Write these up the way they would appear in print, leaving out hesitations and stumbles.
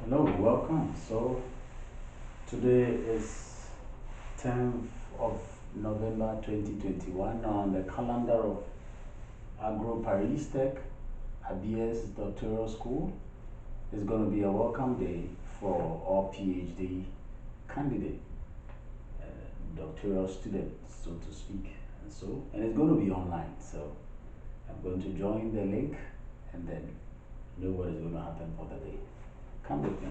Hello, welcome. So today is 10th of November 2021 on the calendar of AgroParisTech, ABIES Doctoral School. It's going to be a welcome day for all PhD candidate, doctoral students, so to speak. And it's going to be online. So I'm going to join the link and then know what is going to happen for the day. Come with me.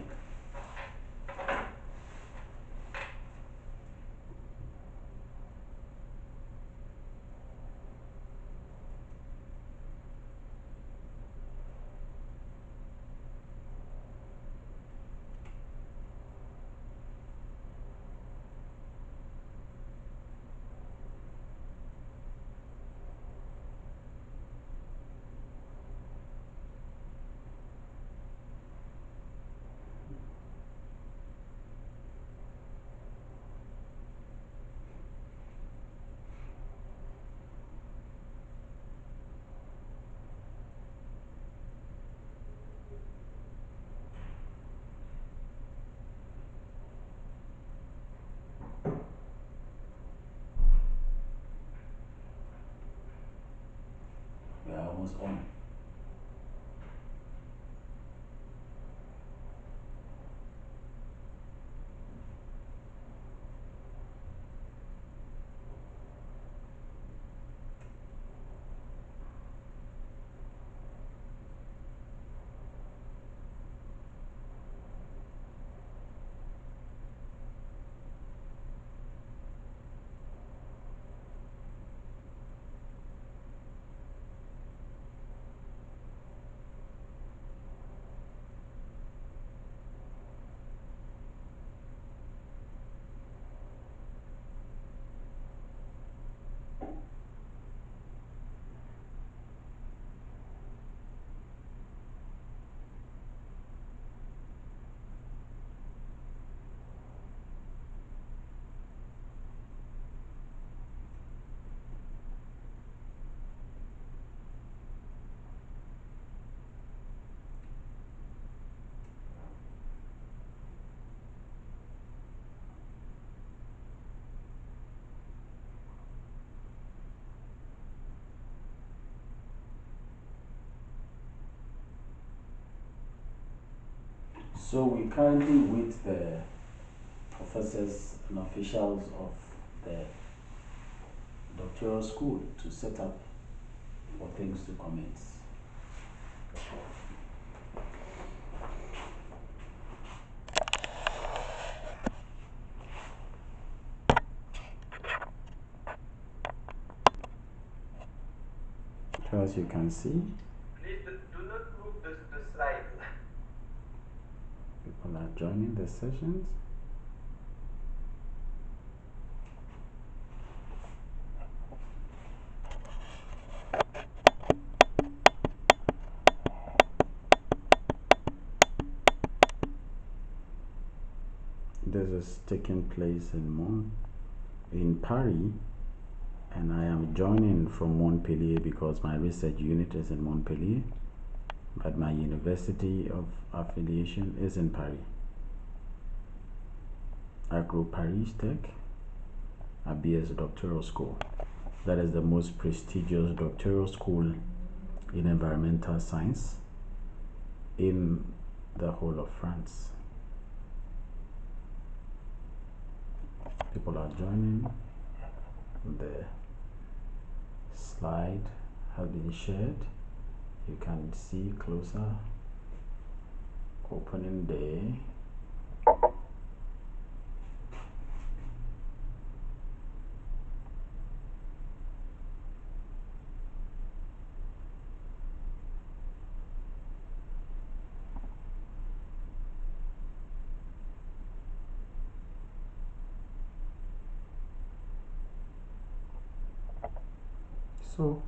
We are almost on. So we currently wait the professors and officials of the doctoral school to set up for things to commence. So as you can see, Please do not move the slide. people are joining the sessions. This is taking place in Paris, and I am joining from Montpellier because my research unit is in Montpellier, but my university of affiliation is in Paris. AgroParisTech, ABIES Doctoral School. That is the most prestigious doctoral school in environmental science in the whole of France. People are joining. The slide has been shared. You can see closer. Opening day. So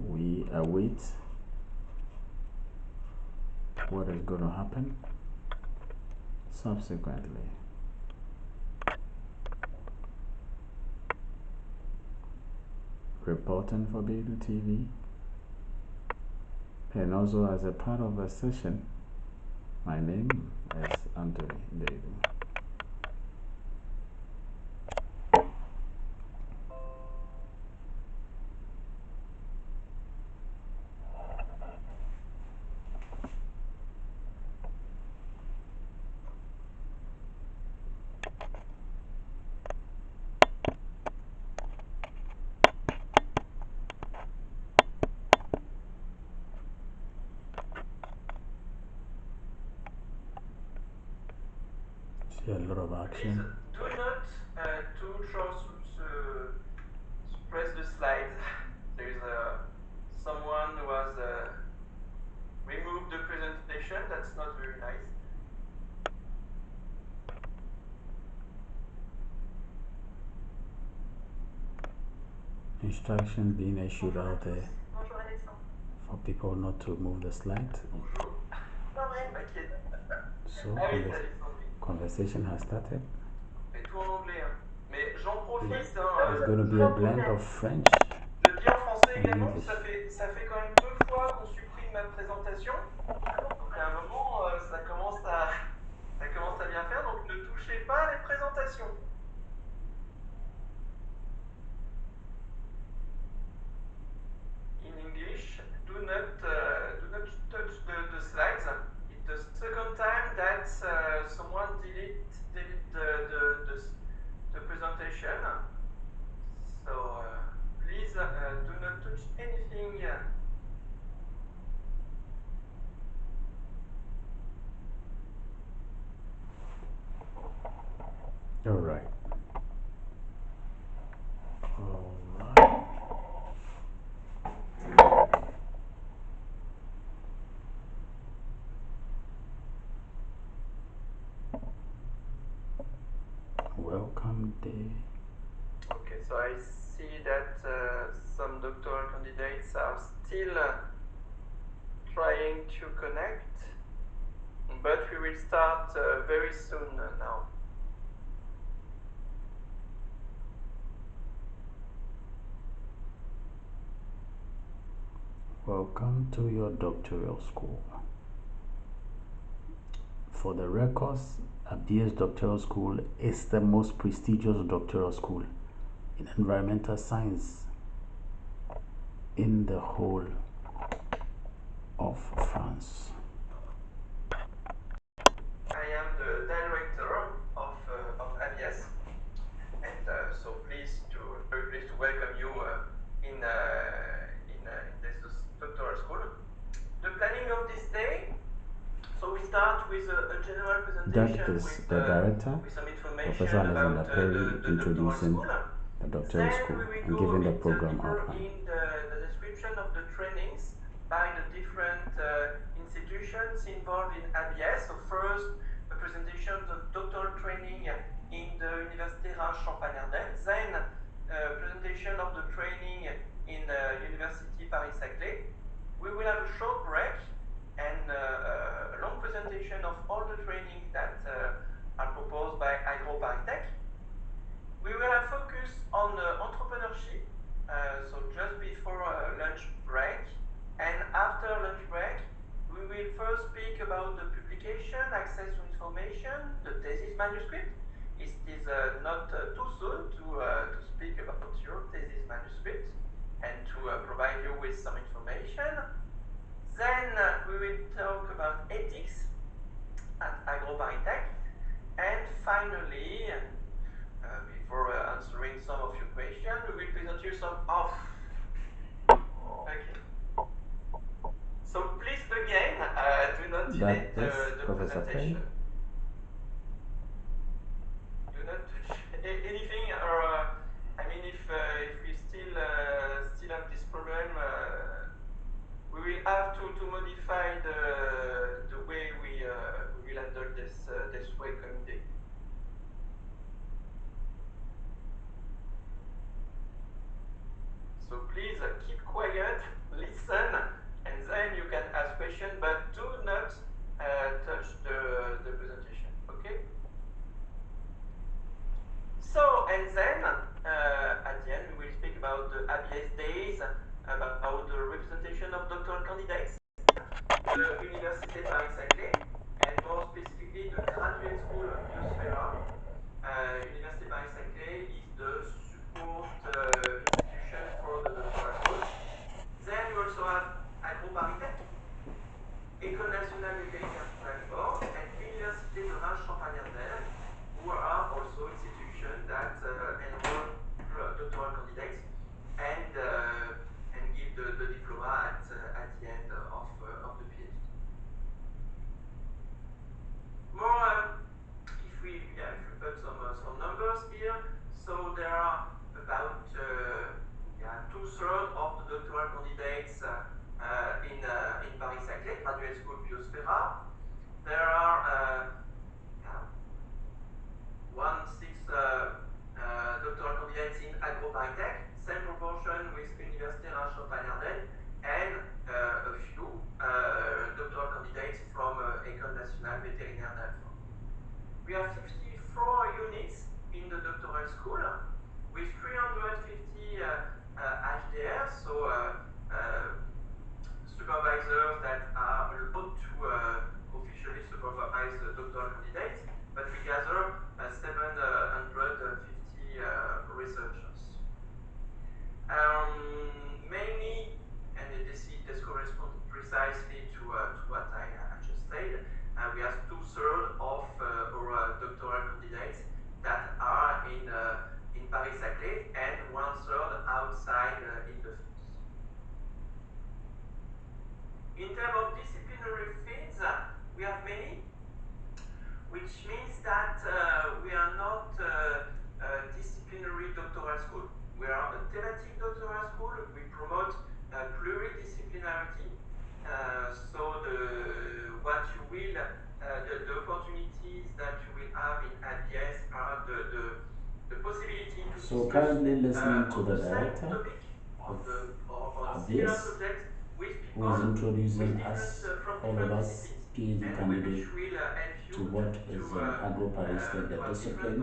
we await what is going to happen subsequently. Reporting for Beidou TV, and also as a part of the session, My name is Anthony David. See a lot of action. Please do not press the slides. There is someone who has removed the presentation. That's not very nice. Instructions being issued out there for people not to move the slide. So conversation has started. Tout en anglais, hein. Mais j'en profite. It's going to be a blend of French Je le dis en français and également. English. Ça fait quand même 2 fois qu'on supprime ma présentation. Donc à un moment, ça commence à bien faire. Donc ne touchez pas à les présentations. In English, do not touch the slides. It's the second time that someone delete the presentation. So please do not touch anything. All right. All right. Welcome day. Okay, so I see that some doctoral candidates are still trying to connect, but we will start very soon now. Welcome to your doctoral school. For the records, ABIES Doctoral School is the most prestigious doctoral school in environmental science in the whole of France. I am the director of ABIES, and so very pleased to welcome you in this doctoral school. The planning of this day. So we start with a general presentation That is with the director, with some information Professor about Alexander Perry, the introducing doctoral school. the doctoral Then school we will and go giving the a bit program deeper outline. in the description of the trainings by the different institutions involved in ABIES. So first, a presentation of the doctoral training in the Université Reims-Champagne-Ardenne. Then, presentation of the training in University Paris-Saclay. We will have a short break and a long presentation of all the trainings that are proposed by AgroParisTech. We will have focus on entrepreneurship, so just before lunch break. And after lunch break, we will first speak about the publication, access to information, the thesis manuscript. It is not too soon to speak about your thesis manuscript and to provide you with some information. Then we will talk about ethics at AgroParisTech. And finally, before answering some of your questions, we will present you some of. Okay. So please again, do not delete the presentation. Do not touch anything, or I mean, if we still have this problem, we will have to modify the way we will handle this welcome day. So please keep quiet, listen, and then you can ask questions, but do not touch the presentation, okay? So, and then at the end we will speak about the ABIES days, about the representation of doctoral candidates, the Université Paris-Saclay, and there are 16 doctoral candidates in AgroParisTech, same proportion with Universitaire Champagne-Ardenne, and a few doctoral candidates from École Nationale Vétérinaire d'Alfort. We have 54 units in the doctoral school with 350 HDRs, so supervisors that are allowed to officially supervise the doctoral candidates, but we gather 750 researchers. Mainly, and this corresponds precisely to what I just said, we have 2/3 of our doctoral candidates that are in Paris-Saclay and 1/3 outside in the fields. In terms of disciplinary fields, we have many, which means that we are not a disciplinary doctoral school. We are a thematic doctoral school. We promote pluridisciplinarity. So the opportunities that you will have in ABIES are the possibility to So currently listening to the director of ABIES, similar subjects with who is people introducing with us, from all of different us, disciplines, PhD and candidate, which will help you to what is AgroParisTech, the discipline.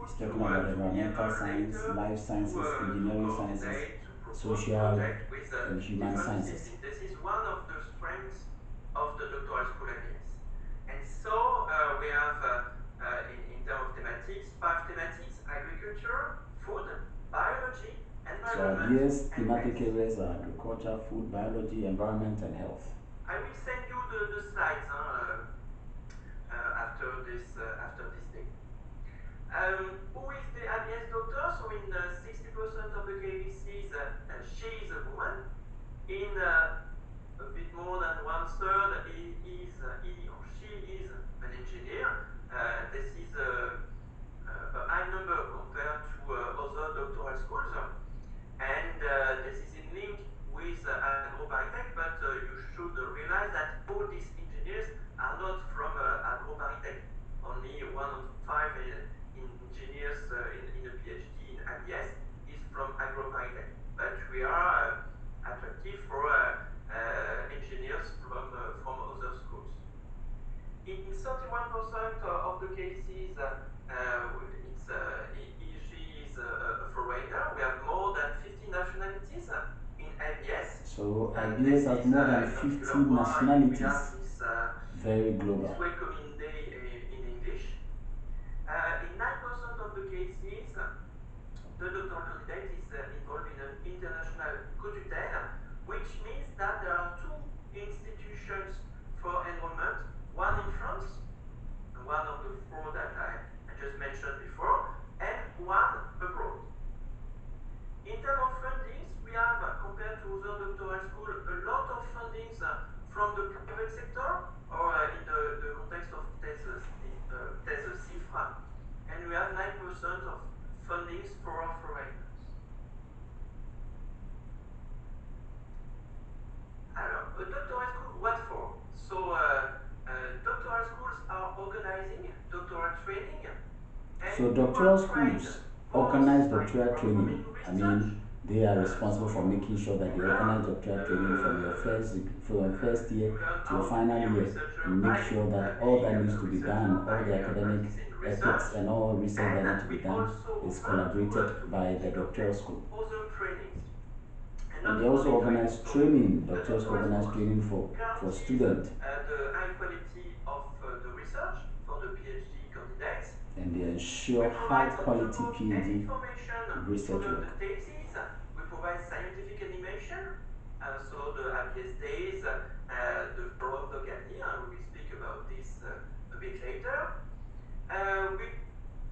He's talking about environmental science, life sciences, engineering sciences, social and human sciences. This is one of the strengths of the doctoral school ABIES. And so we have, in terms of thematics, 5 thematics: agriculture, food, biology, So ABIES thematic areas are agriculture, food, biology, environment, and health. I will send you the slides after this day. Who is the ABIES doctor? So in 60% of the cases, she is a woman. In a bit more than 1/3, he or she is an engineer. This is a high number compared to other doctoral schools, and this is in link with AgroParisTech, but you should realize that all these engineers are not from AgroParisTech. Only 1 of 5 engineers in a PhD in ABIES is from AgroParisTech, but we are attractive for engineers from other schools. In 31% of the cases, she is a foreigner. We have more than 50 nationalities in ABIES. So ABIES has more than 50 nationalities. Very global. It's welcoming day in English. In 9% of the cases, the doctoral candidate is involved in an international co-tutelle, which means that there are 2 institutions for enrollment, one in France, one of the 4 that I just mentioned before, and one abroad. In terms of fundings, we have, compared to other doctoral schools, a lot of fundings from the private sector, or in the context of thèse CIFRE, and we have 9% of fundings for foreigners. Alors, a doctoral school, what for? So, doctoral schools are organizing doctoral training. So doctoral schools organize doctoral training. I mean, they are responsible for making sure that they organize doctoral training from your first year to your final year, and make sure that all that needs to be done, all the academic ethics and all research that needs to be done is collaborated by the doctoral school. And they also organize training, doctoral school organize training for students. The high quality of the research for the PhD candidates. And they ensure high quality PhD research work. The thesis, we provide scientific animation, so the ABIES days, the Forum d'Occitanie, we will speak about this a bit later. We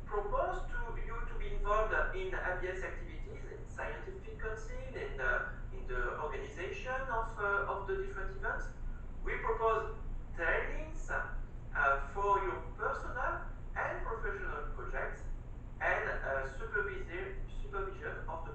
propose to you to be involved in ABIES activities, in scientific council, in the organization of the different events. We propose trainings for your personal and professional projects, and supervision of the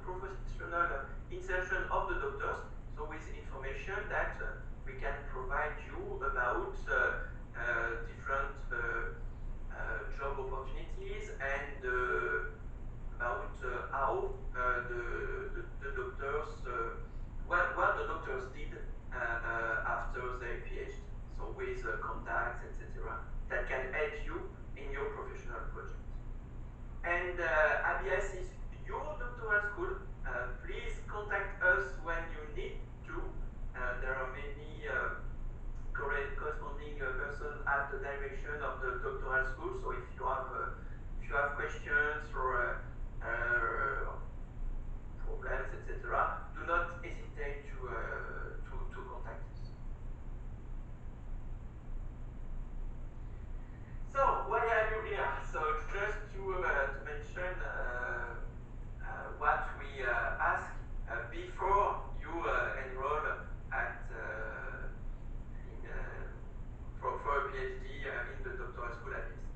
ABIES is your doctoral school. Please contact us when you need to. There are many corresponding person at the direction of the doctoral school. So if you have questions or problems, etc., do not hesitate to contact us. So why are you here? So just to mention what we ask before you enroll at for a PhD in the doctoral school at ABIES.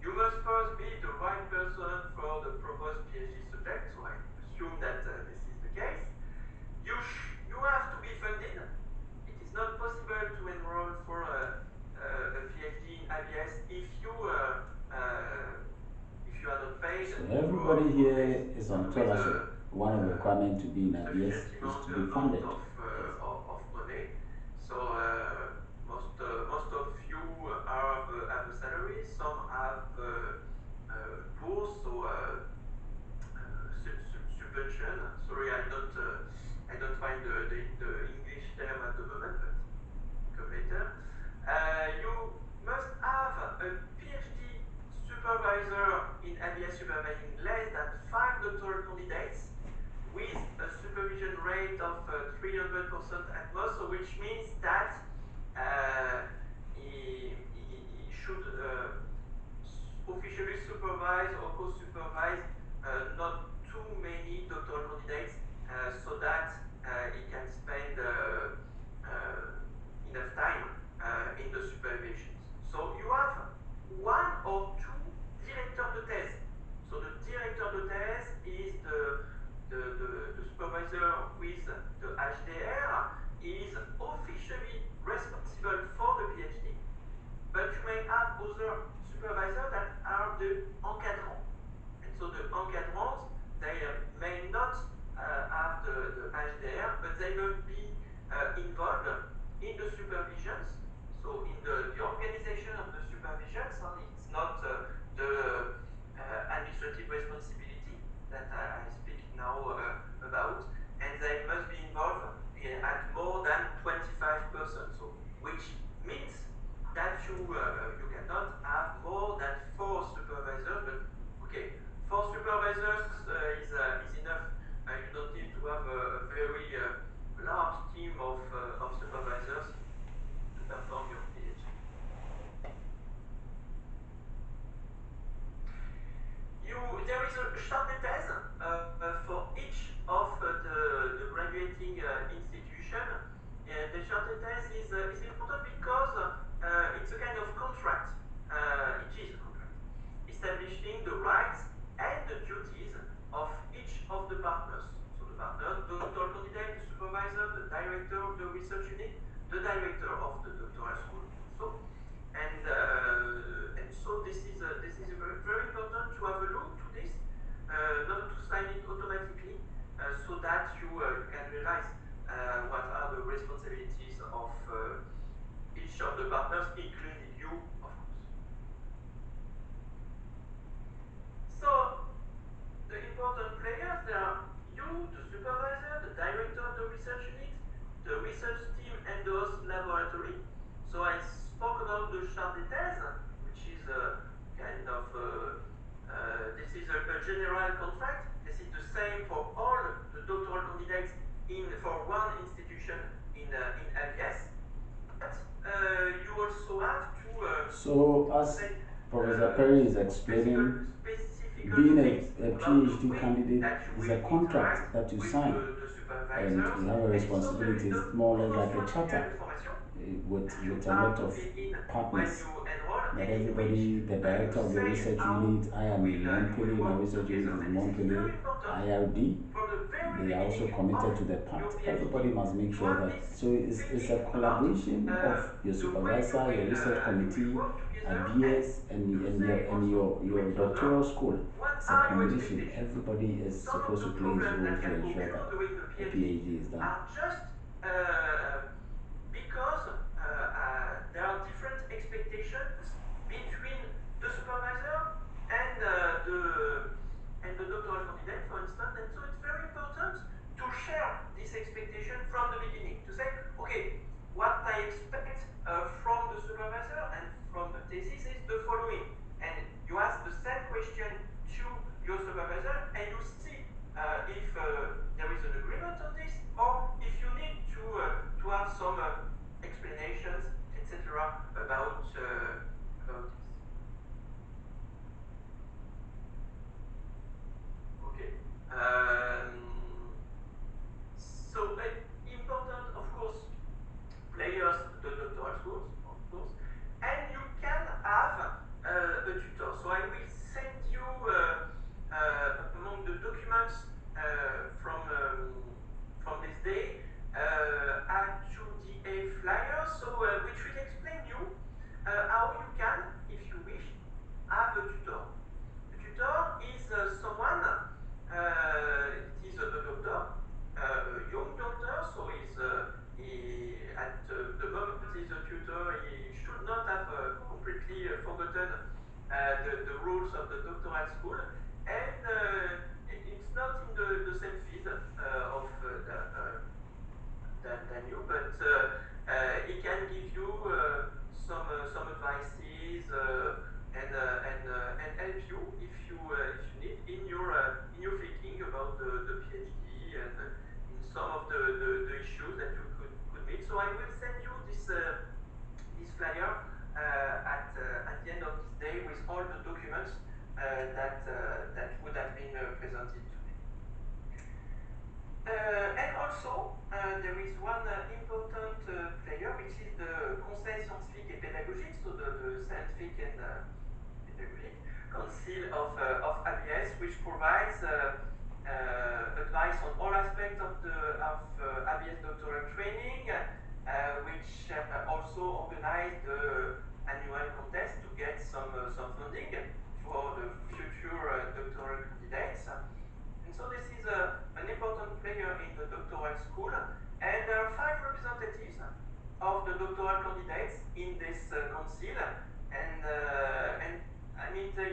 You must first be the right person for the proposed PhD subject, so I assume that this is the case. You have to be funded. It is not possible to enroll for a PhD in ABIES if you are not paid. So everybody here is on scholarship. One of the requirements to be in ABIES is to be funded. Of money. So most of you have a salary. Some have bourse, so subvention. Sorry, I don't find the English term at the moment, but come later. You must have a PhD supervisor in ABIES supervising less than 5 doctoral candidates with a supervision rate of 300% at most, so which means that he should officially supervise or co-supervise not too many doctoral candidates so that he can spend enough time in the supervisions. So you have one or two directeurs de thèse. So the directeur de thèse is the supervisor with the HDR, is officially responsible for the PhD, but you may have other supervisors that are the encadrants. And so the encadrants, they may not have the HDR, but they will be involved in the supervisions, so in the organization of the supervisions. It's not the administrative responsibility that I speak now about, and they must be involved at more than 25%, so which means that you cannot have more than 4 supervisors, but okay, 4 supervisors is enough. You don't need to have a very large team of supervisors to perform your PhD. There is a charte de thèse for each of the graduating institution. The charte de thèse is important because it's a kind of contract. It is a contract establishing the rights and the duties of each of the partners. So the partner, the doctoral candidate, the supervisor, the director of the research unit, the director of the doctoral school also. And so this is very, very important to have a look to this, not to sign it automatically, so that you can realize what are the responsibilities of each of the partners, including you, of course. So the important players, there are you, the supervisor, the director of the research unit, the research team, and the host laboratory. So I spoke about the charte de thèse, which is a kind of this is a general contract. This is the same for all the doctoral candidates for one institution in ABIES. But you also have to. So as Professor Perry is explaining, being a PhD candidate is a contract that you sign, and you have a responsibility. It's more or less like a charter with a lot of partners. Not everybody, the director of the research unit, I am in Montpellier, my research unit is in Montpellier, IRD, they are also committed to the pact. Everybody must make sure that, so it's a collaboration of your supervisor, your research committee, ABIES, and your doctoral school. It's a combination. Everybody is supposed to play his role to ensure that the PhD is done. Because there are different expectations between the supervisor and thesis is the following, and you ask the same question to your supervisor, and you see if there is an agreement on this, or if you need to have some explanations, etc. about this. Okay. So important, of course, players, the doctoral schools, of course, and you can have a tutor. So I will send you among the documents from this day a 2DA flyer, so which will explain you how you can, if you wish, have a tutor. A tutor is someone, it is a doctor, a young doctor, so at the moment he's a tutor, he should not have completely forgotten the rules of the doctoral school, and it's not in the same field than you, but he can give you some advices and help you if you need in your thinking about the PhD and in some of the issues that you could meet. So I will send you this flyer at the end of this day with all the documents that would have been presented today. And also, there is one important player, which is the Conseil scientifique et pédagogique, so the scientific and pedagogic council of ABIES, which provides advice on all aspects of ABIES doctoral training, which also organize the annual contest to get some funding for the future doctoral candidates. And so this is an important player in the doctoral school, and there are 5 representatives of the doctoral candidates in this council, and I mean they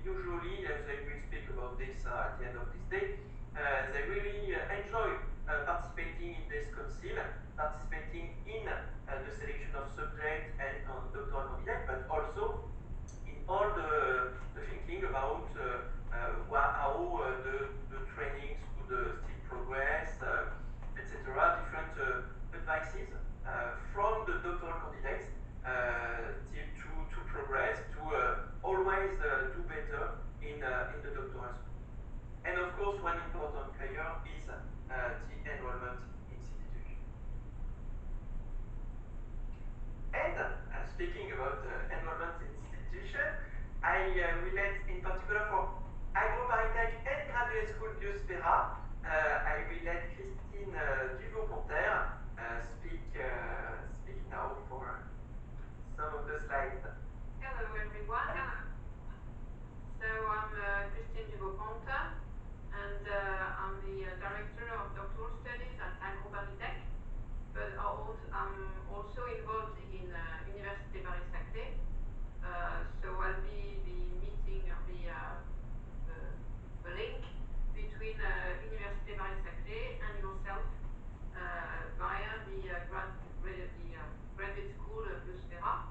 usually, they will speak about this at the end of this day, they really enjoy participating in this council, participating in the selection of subjects and doctoral candidates, but also in all the thinking about how the trainings could still progress, etc. Different advices from the doctoral candidates still to progress, to always do better in the doctoral school. And of course, one important player is the enrollment institution. And speaking about enrollment institution, I relate in particular for AgroParisTech and Graduate School Biosphera